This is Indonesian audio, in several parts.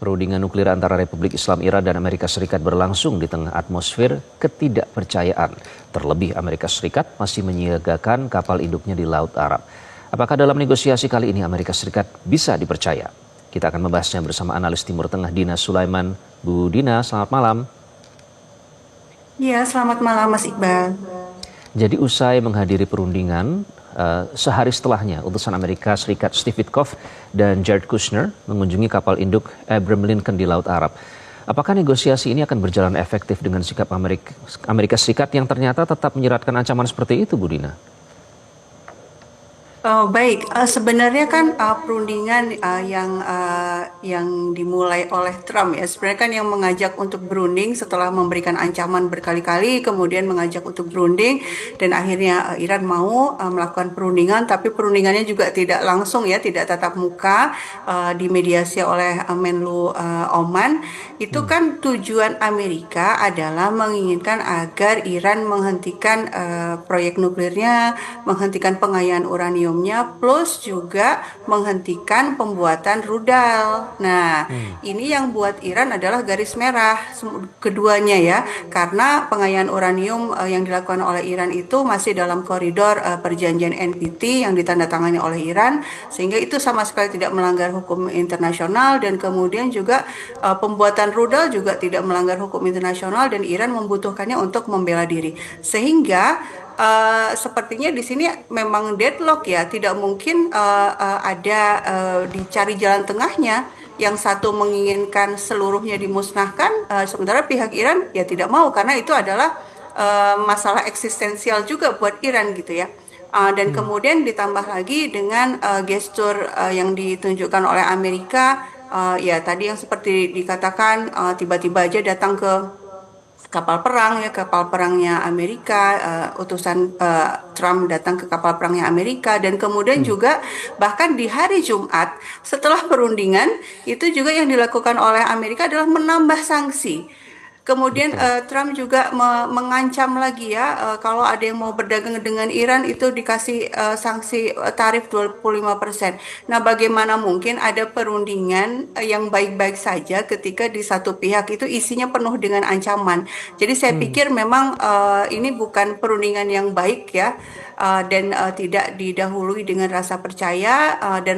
Perundingan nuklir antara Republik Islam Iran dan Amerika Serikat berlangsung di tengah atmosfer ketidakpercayaan. Terlebih Amerika Serikat masih menyiagakan kapal induknya di Laut Arab. Apakah dalam negosiasi kali ini Amerika Serikat bisa dipercaya? Kita akan membahasnya bersama analis Timur Tengah Dina Sulaiman. Bu Dina, selamat malam. Ya, selamat malam Mas Iqbal. Jadi usai menghadiri perundingan, sehari setelahnya utusan Amerika Serikat Steve Witkoff dan Jared Kushner mengunjungi kapal induk Abraham Lincoln di Laut Arab. Apakah negosiasi ini akan berjalan efektif dengan sikap Amerika Serikat yang ternyata tetap menyeratkan ancaman seperti itu, Bu Dina? Oh, baik. Sebenarnya kan perundingan yang dimulai oleh Trump ya, sebenarnya kan yang mengajak untuk berunding setelah memberikan ancaman berkali-kali, kemudian mengajak untuk berunding, dan akhirnya Iran mau melakukan perundingan, tapi perundingannya juga tidak langsung ya, tidak tatap muka, dimediasi oleh Menlu Oman. Itu kan tujuan Amerika adalah menginginkan agar Iran menghentikan proyek nuklirnya, menghentikan pengayaan uraniumnya, plus juga menghentikan pembuatan rudal. Nah, ini yang buat Iran adalah garis merah keduanya ya, karena pengayaan uranium yang dilakukan oleh Iran itu masih dalam koridor perjanjian NPT yang ditandatangani oleh Iran, sehingga itu sama sekali tidak melanggar hukum internasional, dan kemudian juga pembuatan rudal juga tidak melanggar hukum internasional, dan Iran membutuhkannya untuk membela diri. Sehingga sepertinya di sini memang deadlock ya, tidak mungkin ada dicari jalan tengahnya. Yang satu menginginkan seluruhnya dimusnahkan, sementara pihak Iran ya tidak mau, karena itu adalah masalah eksistensial juga buat Iran gitu ya. Dan kemudian ditambah lagi dengan gestur yang ditunjukkan oleh Amerika, ya tadi yang seperti dikatakan, tiba-tiba aja datang ke kapal perang ya, kapal perangnya Amerika, utusan Trump datang ke kapal perangnya Amerika, dan kemudian juga bahkan di hari Jumat setelah perundingan itu juga yang dilakukan oleh Amerika adalah menambah sanksi. Kemudian Betul. Trump juga mengancam lagi ya, kalau ada yang mau berdagang dengan Iran itu dikasih sanksi tarif 25%. Nah, bagaimana mungkin ada perundingan yang baik-baik saja ketika di satu pihak itu isinya penuh dengan ancaman. Jadi saya pikir memang ini bukan perundingan yang baik ya, dan tidak didahului dengan rasa percaya, dan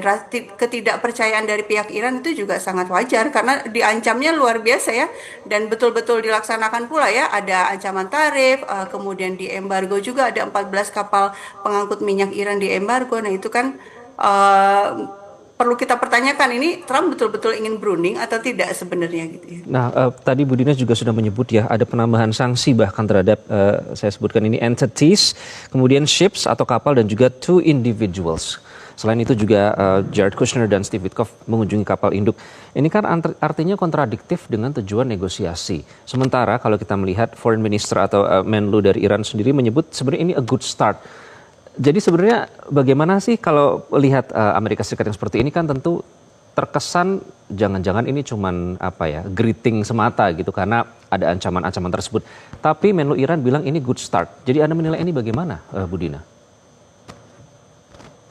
ketidakpercayaan dari pihak Iran itu juga sangat wajar karena diancamnya luar biasa ya, dan betul-betul dilaksanakan pula ya, ada ancaman tarif, kemudian di embargo juga, ada 14 kapal pengangkut minyak Iran di embargo. Nah itu kan uh, perlu kita pertanyakan, ini Trump betul-betul ingin berunding atau tidak sebenarnya gitu ya. Nah, tadi Bu Dina juga sudah menyebut ya, ada penambahan sanksi bahkan terhadap, saya sebutkan ini entities, kemudian ships atau kapal, dan juga two individuals. Selain itu juga Jared Kushner dan Steve Witkoff mengunjungi kapal induk. Ini kan artinya kontradiktif dengan tujuan negosiasi. Sementara kalau kita melihat Foreign Minister atau Menlu dari Iran sendiri menyebut sebenarnya ini a good start. Jadi sebenarnya bagaimana sih kalau lihat Amerika Serikat yang seperti ini, kan tentu terkesan jangan-jangan ini cuman apa ya, greeting semata gitu karena ada ancaman-ancaman tersebut. Tapi Menlu Iran bilang ini good start. Jadi Anda menilai ini bagaimana, Bu Dina?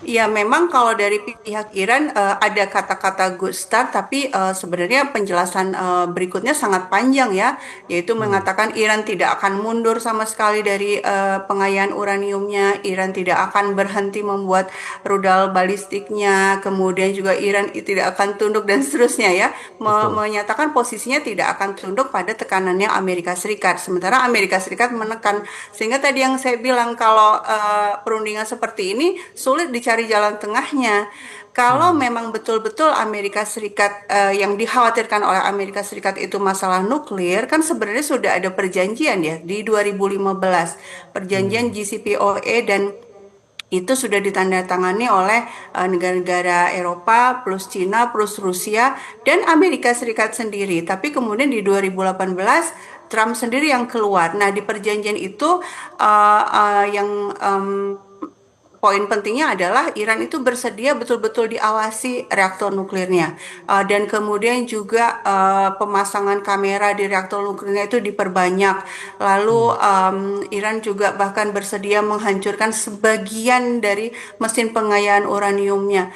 Ya, memang kalau dari pihak Iran ada kata-kata good start, tapi sebenarnya penjelasan berikutnya sangat panjang ya, yaitu mengatakan Iran tidak akan mundur sama sekali dari pengayaan uraniumnya, Iran tidak akan berhenti membuat rudal balistiknya, kemudian juga Iran tidak akan tunduk dan seterusnya ya, Betul. menyatakan posisinya tidak akan tunduk pada tekanannya Amerika Serikat. Sementara Amerika Serikat menekan, sehingga tadi yang saya bilang kalau perundingan seperti ini sulit dicari jalan tengahnya. Kalau memang betul-betul Amerika Serikat, yang dikhawatirkan oleh Amerika Serikat itu masalah nuklir, kan sebenarnya sudah ada perjanjian ya di 2015, perjanjian JCPOA, dan itu sudah ditandatangani oleh negara-negara Eropa plus Cina plus Rusia dan Amerika Serikat sendiri. Tapi kemudian di 2018 Trump sendiri yang keluar. Nah, di perjanjian itu yang poin pentingnya adalah Iran itu bersedia betul-betul diawasi reaktor nuklirnya. Dan kemudian juga pemasangan kamera di reaktor nuklirnya itu diperbanyak. Lalu Iran juga bahkan bersedia menghancurkan sebagian dari mesin pengayaan uraniumnya,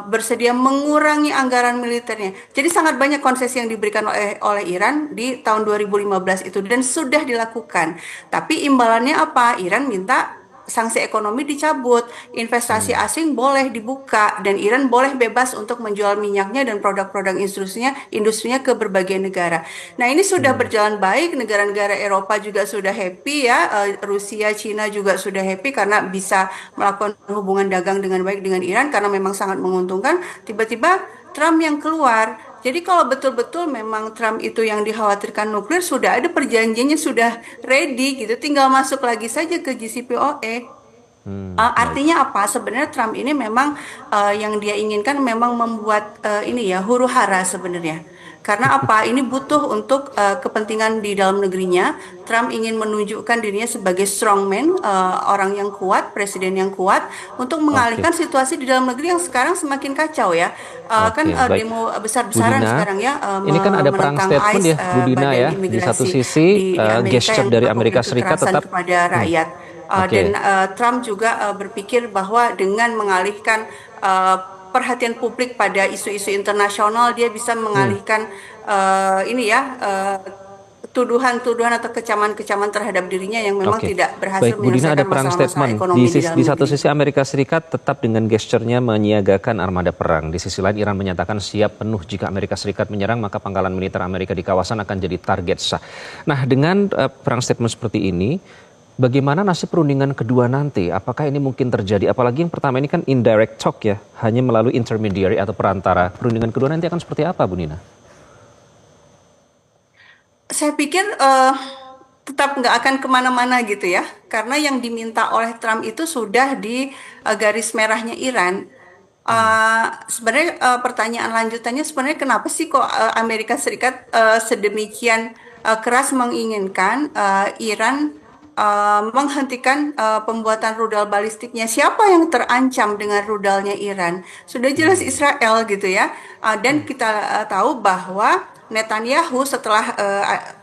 bersedia mengurangi anggaran militernya. Jadi sangat banyak konsesi yang diberikan oleh Iran di tahun 2015 itu dan sudah dilakukan. Tapi imbalannya apa? Iran minta sanksi ekonomi dicabut, investasi asing boleh dibuka, dan Iran boleh bebas untuk menjual minyaknya dan produk-produk industrinya ke berbagai negara. Nah, ini sudah berjalan baik, negara-negara Eropa juga sudah happy ya, Rusia, Cina juga sudah happy karena bisa melakukan hubungan dagang dengan baik dengan Iran karena memang sangat menguntungkan. Tiba-tiba Trump yang keluar. Jadi kalau betul-betul memang Trump itu yang dikhawatirkan nuklir, sudah ada perjanjiannya, sudah ready gitu, tinggal masuk lagi saja ke JCPOA. Baik. Artinya apa? Sebenarnya Trump ini memang yang dia inginkan memang membuat ini ya huru hara sebenarnya. Karena apa? Ini butuh untuk kepentingan di dalam negerinya. Trump ingin menunjukkan dirinya sebagai strongman, orang yang kuat, presiden yang kuat, untuk mengalihkan Oke, situasi di dalam negeri yang sekarang semakin kacau ya. Kan oke, baik. demo Bu besar-besaran Dina, sekarang ya, ini kan ada perang menentang statement ICE, ya, Bu Dina badan ya. Di satu imigrasi sisi di Amerika gesture yang dari melakukan Amerika Serikat kekerasan tetap, kepada rakyat. Dan oke, Trump juga berpikir bahwa dengan mengalihkan perhatian publik pada isu-isu internasional, dia bisa mengalihkan ini ya tuduhan-tuduhan atau kecaman-kecaman terhadap dirinya yang memang oke. tidak berhasil Baik, Bu Dina, ada menyelesaikan perang masalah-masalah statement. ekonomi di dalam Di satu negeri. sisi Amerika Serikat tetap dengan gesturnya menyiagakan armada perang. Di sisi lain Iran menyatakan siap penuh jika Amerika Serikat menyerang, maka pangkalan militer Amerika di kawasan akan jadi target sah. Nah, dengan perang statement seperti ini, bagaimana nasib perundingan kedua nanti? Apakah ini mungkin terjadi? Apalagi yang pertama ini kan indirect talk ya, hanya melalui intermediary atau perantara. Perundingan kedua nanti akan seperti apa, Bu Nina? Saya pikir tetap nggak akan kemana-mana gitu ya, karena yang diminta oleh Trump itu sudah di garis merahnya Iran. Sebenarnya pertanyaan lanjutannya sebenarnya kenapa sih kok Amerika Serikat sedemikian keras menginginkan Iran menghentikan pembuatan rudal balistiknya? Siapa yang terancam dengan rudalnya Iran? Sudah jelas Israel gitu ya. Dan kita tahu bahwa Netanyahu setelah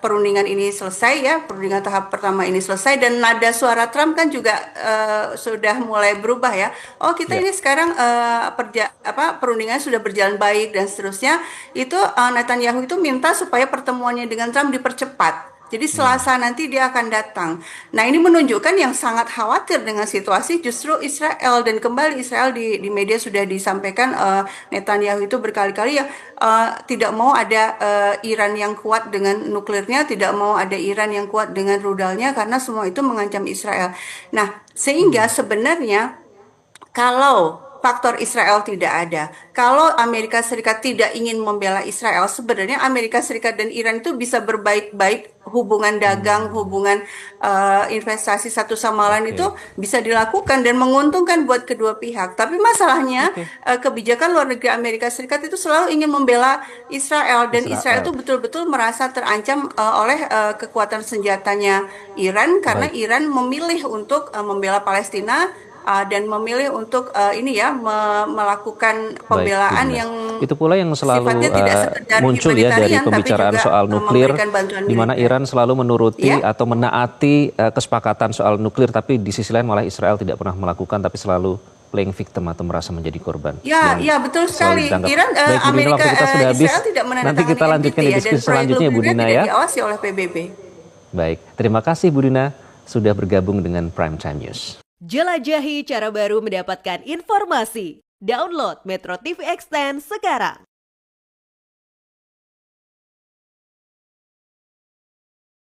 perundingan ini selesai ya, perundingan tahap pertama ini selesai, dan nada suara Trump kan juga sudah mulai berubah ya. Oh, kita Ya, ini sekarang perundingan sudah berjalan baik dan seterusnya. Itu Netanyahu itu minta supaya pertemuannya dengan Trump dipercepat. Jadi Selasa nanti dia akan datang. Nah, ini menunjukkan yang sangat khawatir dengan situasi justru Israel, dan kembali Israel di media sudah disampaikan Netanyahu itu berkali-kali ya tidak mau ada Iran yang kuat dengan nuklirnya, tidak mau ada Iran yang kuat dengan rudalnya karena semua itu mengancam Israel. Nah, sehingga sebenarnya kalau faktor Israel tidak ada, kalau Amerika Serikat tidak ingin membela Israel, sebenarnya Amerika Serikat dan Iran itu bisa berbaik-baik, hubungan dagang, hubungan investasi satu sama lain itu oke, bisa dilakukan dan menguntungkan buat kedua pihak. Tapi masalahnya oke. kebijakan luar negeri Amerika Serikat itu selalu ingin membela Israel, dan Israel Israel. itu betul-betul merasa terancam oleh kekuatan senjatanya Iran karena Baik. Iran memilih untuk membela Palestina, dan memilih untuk ini ya melakukan Baik, Bu pembelaan Dina. yang Itu pula yang selalu sifatnya tidak sekedar muncul ya dari humanitarian tapi pembicaraan juga soal nuklir, memberikan bantuan di mana militer. Iran selalu menuruti Ya, atau menaati kesepakatan soal nuklir, tapi di sisi lain malah Israel tidak pernah melakukan, tapi selalu playing victim atau merasa menjadi korban ya, yang ya betul selalu sekali. ditanggap. Iran, Baik, Bu Dina, Amerika, waktu kita sudah habis. Israel tidak Nanti menandatangani kita lanjutkan NPT di ya, dan diskusi proyek selanjutnya, Bu nuklirnya Dina tidak ya. diawasi oleh PBB. Baik, terima kasih Bu Dina sudah bergabung dengan Prime Time News. Jelajahi cara baru mendapatkan informasi. Download Metro TV Extend sekarang.